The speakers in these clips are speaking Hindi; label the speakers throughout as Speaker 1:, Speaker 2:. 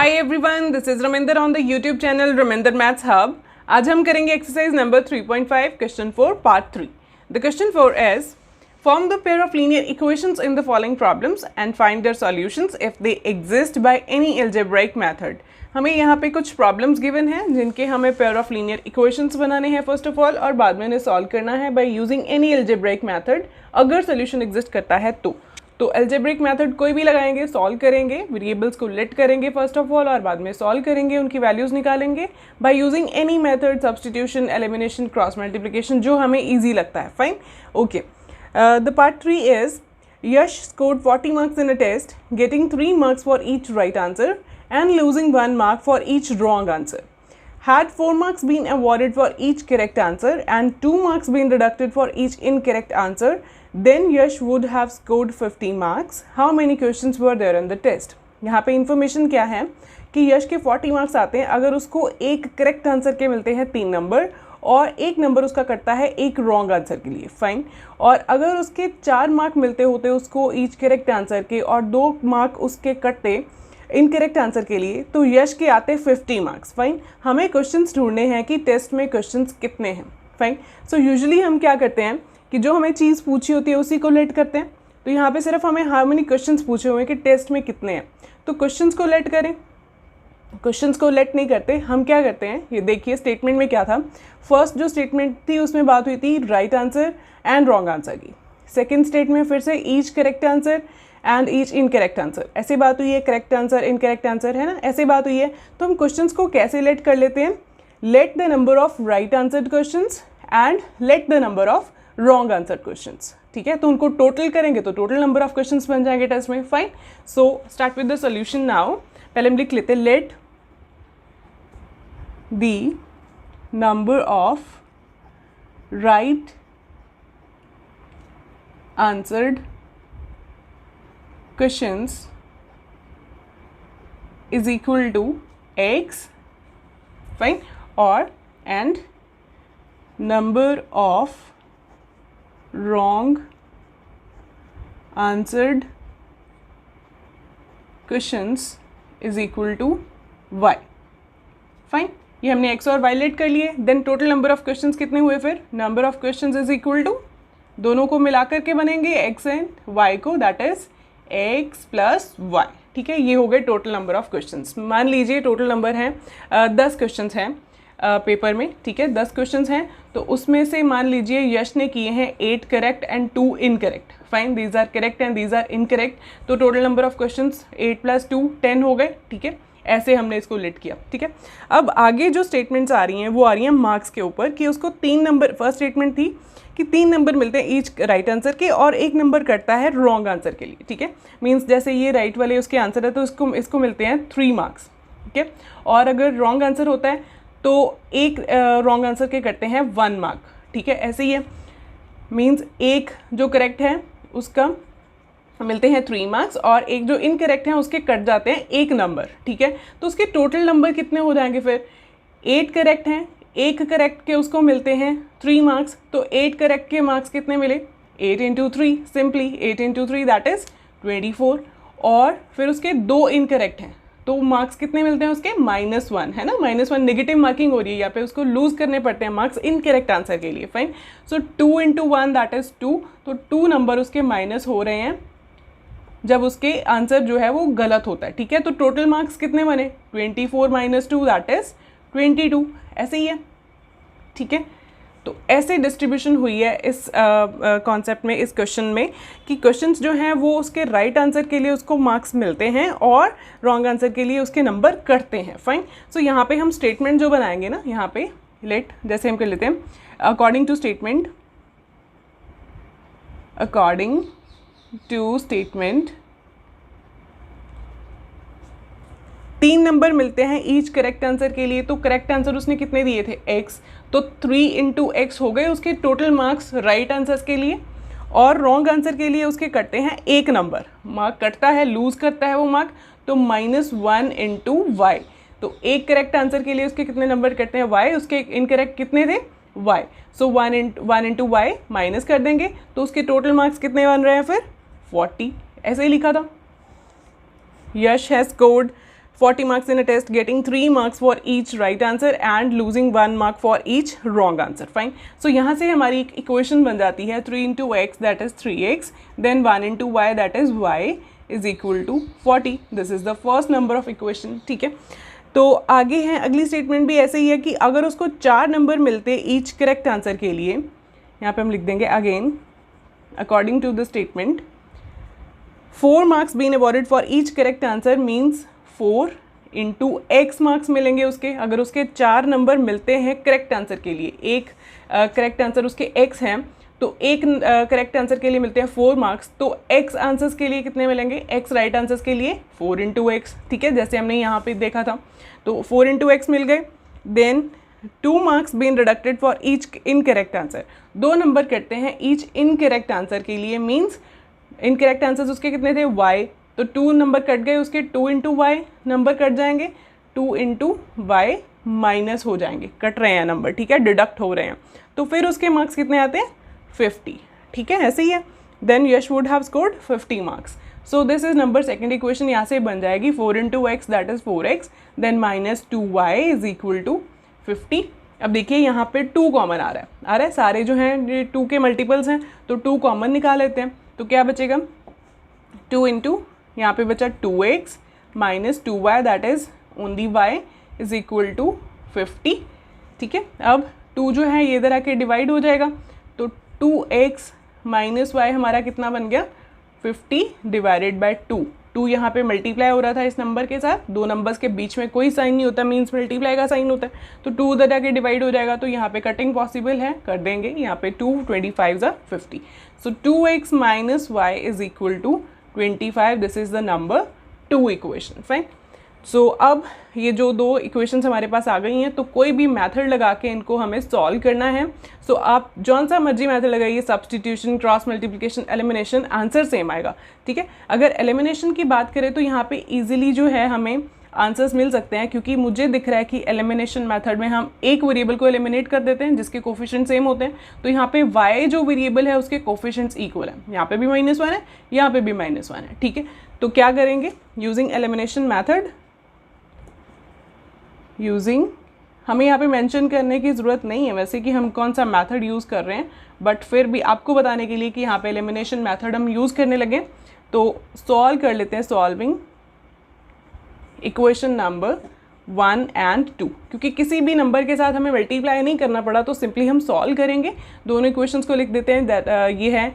Speaker 1: Hi everyone, this is Raminder on the YouTube channel Raminder maths hub. आज हम करेंगे exercise number 3.5 question 4 part 3। The question 4 is form the pair of linear equations in the following problems and find their solutions if they exist by any algebraic method. हमें यहाँ पे कुछ प्रॉब्लम्स गिवन हैं जिनके हमें पेयर ऑफ लीनियर इक्वेशंस बनाने हैं फर्स्ट ऑफ ऑल, और बाद में इन्हें सॉल्व करना है by using any algebraic method. अगर सोल्यूशन एग्जिस्ट करता है तो एल्जेब्रिक मेथड कोई भी लगाएंगे, सॉल्व करेंगे, वेरिएबल्स को लेट करेंगे फर्स्ट ऑफ ऑल, और बाद में सॉल्व करेंगे, उनकी वैल्यूज़ निकालेंगे by using any method, substitution, elimination, cross multiplication, जो हमें ईजी लगता है। Fine, okay. The part 3 is Yash scored 40 marks in a test, getting 3 marks for each right answer and losing 1 mark for each wrong answer. Had 4 marks been awarded for each correct answer and 2 marks been deducted for each incorrect answer, then Yash would have scored 50 marks. How many questions were there in the test? यहाँ पे इंफॉर्मेशन क्या है कि यश के 40 मार्क्स आते हैं अगर उसको एक करेक्ट आंसर के मिलते हैं 3 नंबर और 1 नंबर उसका कटता है एक रॉन्ग आंसर के लिए। फाइन। और अगर उसके 4 मार्क मिलते होते उसको ईच करेक्ट आंसर के और 2 मार्क उसके कटते इनकरेक्ट आंसर के लिए, तो यश के आते 50 मार्क्स। फाइन। हमें क्वेश्चंस ढूंढने हैं कि टेस्ट में क्वेश्चंस कितने हैं। फाइन। सो यूजुअली हम क्या करते हैं कि जो हमें चीज़ पूछी होती है उसी को लेट करते हैं। तो यहाँ पे सिर्फ हमें हाउ मेनी क्वेश्चंस पूछे हुए हैं कि टेस्ट में कितने हैं, तो क्वेश्चंस को लेट करें। क्वेश्चंस को लेट नहीं करते, हम क्या करते हैं, ये देखिए स्टेटमेंट में क्या था। फर्स्ट जो स्टेटमेंट थी उसमें बात हुई थी right answer and wrong answer की। सेकेंड स्टेटमेंट में फिर से each correct answer and each incorrect answer, ऐसे बात हुई है। करेक्ट आंसर इनकरेक्ट आंसर है ना, ऐसे बात हुई है। तो हम क्वेश्चंस को कैसे लेट कर लेते हैं, let the number of right answer questions and let the number of wrong answer questions. ठीक है, तो उनको टोटल करेंगे तो टोटल नंबर ऑफ क्वेश्चंस बन जाएंगे टेस्ट में। Fine. So start with the solution now. पहले हम लिख लेते हैं let the number of right answered questions is equal to x, fine, or and number of wrong answered questions is equal to y. Fine, ये हमने x और y लेट कर लिए। Then total number of questions कितने हुए, फिर number of questions is equal to, दोनों को मिलाकर के बनेंगे x एंड y को, that is x plus y। ठीक है, ये हो गए टोटल नंबर ऑफ क्वेश्चंस। मान लीजिए टोटल नंबर हैं 10 क्वेश्चंस हैं पेपर में। ठीक है, 10 क्वेश्चंस हैं, तो उसमें से मान लीजिए यश ने किए हैं 8 correct and 2 incorrect. Fine, these are correct and these are incorrect, तो टोटल नंबर ऑफ क्वेश्चंस 8 + 2 10 हो गए। ठीक है, ऐसे हमने इसको लेट किया। ठीक है, अब आगे जो स्टेटमेंट्स आ रही हैं वो आ रही हैं मार्क्स के ऊपर, कि उसको 3 नंबर, फर्स्ट स्टेटमेंट थी कि 3 नंबर मिलते हैं ईच राइट आंसर के और 1 नंबर कटता है रॉन्ग आंसर के लिए। ठीक है, मींस जैसे ये राइट वाले उसके आंसर है तो इसको मिलते हैं 3 मार्क्स। ठीक है, और अगर रॉन्ग आंसर होता है तो एक रॉन्ग आंसर के कटते हैं 1 मार्क। ठीक है, ऐसे ही है, मींस एक जो करेक्ट है उसका मिलते हैं 3 मार्क्स और एक जो इनकरेक्ट है उसके कट जाते हैं 1 नंबर। ठीक है, तो उसके टोटल नंबर कितने हो जाएंगे, फिर 8 करेक्ट हैं, एक करेक्ट के उसको मिलते हैं 3 मार्क्स, तो 8 करेक्ट के मार्क्स कितने मिले, 8 × 3, सिंपली 8 × 3 दैट इज 24। और फिर उसके 2 इनकरेक्ट हैं तो मार्क्स कितने मिलते हैं उसके, -1 है ना, -1 नेगेटिव मार्किंग हो रही है यहाँ पे, उसको लूज करने पड़ते हैं मार्क्स इनकरेक्ट आंसर के लिए। फाइन, सो 2 × 1 दैट इज 2, तो 2 नंबर उसके माइनस हो रहे हैं जब उसके आंसर जो है वो गलत होता है। ठीक है, तो टोटल मार्क्स कितने बने, 24 - 2 दैट इज 22, ऐसे ही है। ठीक है, तो ऐसे डिस्ट्रीब्यूशन हुई है इस कॉन्सेप्ट में, इस क्वेश्चन में, कि क्वेश्चंस जो हैं वो उसके राइट आंसर के लिए उसको मार्क्स मिलते हैं और रॉन्ग आंसर के लिए उसके नंबर कटते हैं। फाइन, सो यहाँ पे हम स्टेटमेंट जो बनाएंगे ना, यहाँ पे लेट जैसे हम कर लेते हैं according to statement, according to statement 3 number मिलते हैं ईच करेक्ट आंसर के लिए। तो करेक्ट आंसर उसने कितने दिए थे, x, तो 3 × x हो गए उसके टोटल मार्क्स राइट आंसर्स के लिए, और रॉन्ग आंसर के लिए उसके कटते हैं 1 नंबर, मार्क कटता है, लूज करता है वो मार्क, तो -1 × y। तो एक करेक्ट आंसर के लिए उसके कितने नंबर कटते हैं, y, उसके इनकरेक्ट कितने थे, y, सो 1 × y माइनस कर देंगे तो उसके टोटल मार्क्स कितने बन रहे हैं, फिर 40। ऐसे ही लिखा था, यश has scored 40 marks in a test, getting 3 marks for each right answer and losing 1 mark for each wrong answer. Fine. So यहाँ से हमारी एक इक्वेशन बन जाती है 3 into x that is 3x, then 1 into y that is y is equal to 40. This is the first number of equation. ठीक है, तो आगे है अगली स्टेटमेंट भी ऐसे ही है कि अगर उसको 4 नंबर मिलते ईच करेक्ट आंसर के लिए, यहाँ पे हम लिख देंगे again according to the statement 4 marks being awarded for each correct answer means 4 into x marks मिलेंगे उसके, अगर उसके 4 नंबर मिलते हैं करेक्ट आंसर के लिए, एक करेक्ट आंसर उसके x हैं तो एक करेक्ट आंसर के लिए मिलते हैं 4 मार्क्स, तो x आंसर्स के लिए कितने मिलेंगे, x राइट आंसर्स के लिए 4 into x. ठीक है, जैसे हमने यहाँ पे देखा था, तो 4 into x मिल गए. Then 2 marks being deducted for each incorrect answer, 2 number कटते हैं ईच इनकरेक्ट आंसर के लिए, मीन्स इनकरेक्ट आंसर्स उसके कितने थे y, तो 2 नंबर कट गए उसके, 2 into y नंबर कट जाएंगे, 2 into y माइनस हो जाएंगे, कट रहे हैं नंबर. ठीक है, डिडक्ट हो रहे हैं, तो फिर उसके मार्क्स कितने आते हैं 50. ठीक है, ऐसे ही है. Then Yash would have scored 50 marks. So this is number second equation. यहाँ से बन जाएगी 4 into x that is 4x, then minus 2y is equal to 50. अब देखिए यहाँ पे 2 कॉमन आ रहा है, सारे जो हैं 2 के मल्टीपल्स हैं, तो 2 कॉमन निकाल लेते हैं, तो क्या बचेगा 2 इंटू यहाँ पे बचा 2x minus 2y that is only y is equal to 50. ठीक है, अब 2 जो है ये इधर आके डिवाइड हो जाएगा, तो 2x माइनस y हमारा कितना बन गया 50 डिवाइडेड बाय 2. 2 यहाँ पे मल्टीप्लाई हो रहा था इस नंबर के साथ, 2 नंबर्स के बीच में कोई साइन नहीं होता, मीन्स मल्टीप्लाई का साइन होता है, तो 2 उधर जाके डिवाइड हो जाएगा, तो यहाँ पे कटिंग पॉसिबल है, कर देंगे. यहाँ पे 2 25 50. So 2x minus y is equal to 25. This is the number 2 equation. Fine. So अब ये जो 2 इक्वेशंस हमारे पास आ गई हैं, तो कोई भी मेथड लगा के इनको हमें सॉल्व करना है. सो आप जौन सा मर्जी मेथड लगाइए, substitution, cross multiplication, elimination, answer same आएगा. ठीक है, अगर एलिमिनेशन की बात करें तो यहाँ पे इजीली जो है हमें आंसर्स मिल सकते हैं, क्योंकि मुझे दिख रहा है कि एलिमिनेशन मेथड में हम एक वेरिएबल को एलिमिनेट कर देते हैं जिसके कोफिशिएंट सेम होते हैं, तो यहाँ पे y जो वेरिएबल है उसके कोफिशिएंट्स इक्वल है, यहाँ पे भी -1 है, यहाँ पे भी -1 है. ठीक है, तो क्या करेंगे यूजिंग एलिमिनेशन मैथड, हमें यहाँ पे मेंशन करने की ज़रूरत नहीं है वैसे कि हम कौन सा मेथड यूज़ कर रहे हैं, बट फिर भी आपको बताने के लिए कि यहाँ पे एलिमिनेशन मेथड हम यूज़ करने लगे, तो सॉल्व कर लेते हैं. सॉल्विंग इक्वेशन नंबर 1 and 2, क्योंकि किसी भी नंबर के साथ हमें मल्टीप्लाई नहीं करना पड़ा, तो सिंपली हम सॉल्व करेंगे. दोनों इक्वेशंस को लिख देते हैं. दैट ये है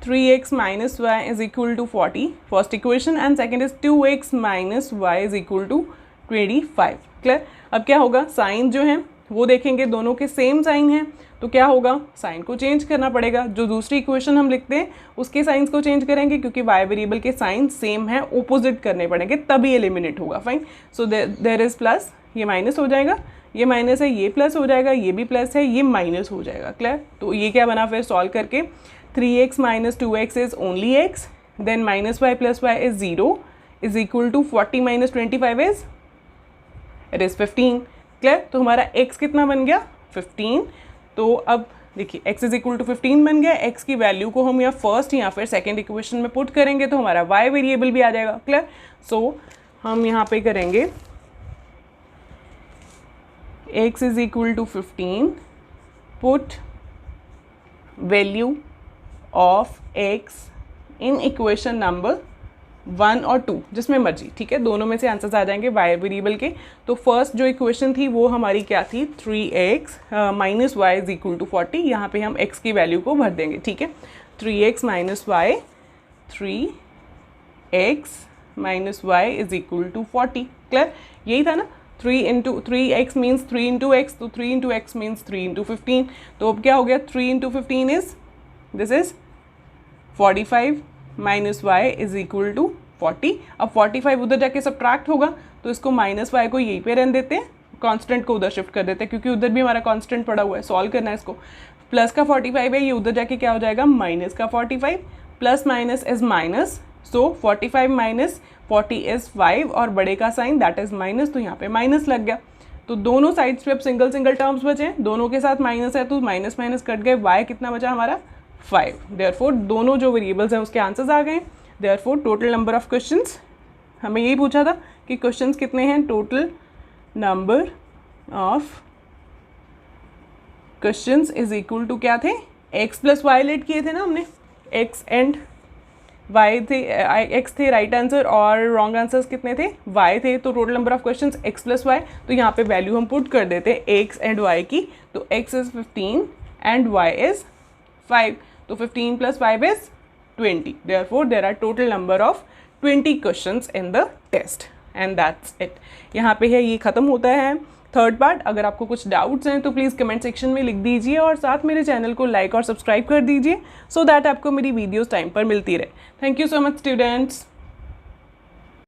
Speaker 1: 3x minus y is equal to 40 first equation, and second is 2x minus y is equal to 25. Clear. अब क्या होगा, साइन जो है वो देखेंगे, दोनों के सेम साइन हैं, तो क्या होगा, साइन को चेंज करना पड़ेगा. जो दूसरी इक्वेशन हम लिखते हैं उसके साइंस को चेंज करेंगे, क्योंकि y वेरिएबल के साइन सेम है, ओपोजिट करने पड़ेंगे, तभी एलिमिनेट होगा. Fine. So there is plus, ये माइनस हो जाएगा, ये माइनस है, ये प्लस हो जाएगा, ये भी प्लस है, ये माइनस हो जाएगा. क्लियर. तो ये क्या बना फिर सॉल्व करके, 3x minus 2x is only x, then minus y plus y is 0 is equal to 40 minus 25 is it is 15. Clear. तो हमारा x कितना बन गया 15. तो अब देखिए x इज इक्वल टू 15 बन गया. x की वैल्यू को हम या फर्स्ट या फिर सेकेंड इक्वेशन में पुट करेंगे तो हमारा y वेरिएबल भी आ जाएगा. क्लियर. सो हम यहाँ पे करेंगे x is equal to 15, put value of x in equation number 1 और 2, जिसमें मर्जी. ठीक है, दोनों में से आंसर्स आ जाएंगे y वेरिएबल के. तो फर्स्ट जो इक्वेशन थी वो हमारी क्या थी, 3x minus y is equal to 40. यहाँ पे हम x की वैल्यू को भर देंगे. ठीक है, 3x minus y, 3x minus y is equal to 40. Clear. यही था ना, 3x मीन्स 3 इंटू एक्स, तो 3 इंटू एक्स मीन्स 3 इंटू 15. तो अब क्या हो गया, 3 into 15 is this is 45 minus y is equal to 40. अब 45 उधर जाके सब्ट्रैक्ट होगा, तो इसको माइनस वाई को यहीं पे रहने देते हैं, कांस्टेंट को उधर शिफ्ट कर देते हैं, क्योंकि उधर भी हमारा कांस्टेंट पड़ा हुआ है. सॉल्व करना है इसको. प्लस का 45 है, ये उधर जाके क्या हो जाएगा, माइनस का 45. Plus minus is minus, so 45 minus 40 is 5, और बड़े का साइन दैट इज माइनस, तो यहाँ पे माइनस लग गया. तो दोनों साइड्स पे अब सिंगल सिंगल टर्म्स बचे, दोनों के साथ माइनस है, तो माइनस माइनस कट गए. y कितना बचा हमारा 5. देयरफॉर दोनों जो वेरिएबल्स हैं उसके आंसर्स आ गए. Therefore total number of questions, हमें यही पूछा था कि क्वेश्चंस कितने हैं, total number of questions is equal to क्या थे, x प्लस वाई लेट किए थे ना हमने, x एंड y थे, x थे राइट आंसर और रॉन्ग आंसर्स कितने थे, y थे, तो total number of questions x plus y, तो यहाँ पे वैल्यू हम पुट कर देते हैं x एंड y की, तो x is 15 and y is 5, तो 15 plus 5 is 20, therefore there are total number of 20 questions in the test and that's it। यहाँ पे है, ये ख़त्म होता है थर्ड पार्ट। अगर आपको कुछ डाउट्स हैं तो प्लीज़ कमेंट सेक्शन में लिख दीजिए और साथ मेरे चैनल को लाइक और सब्सक्राइब कर दीजिए सो दैट आपको मेरी वीडियोस टाइम पर मिलती रहे। Thank you so much students.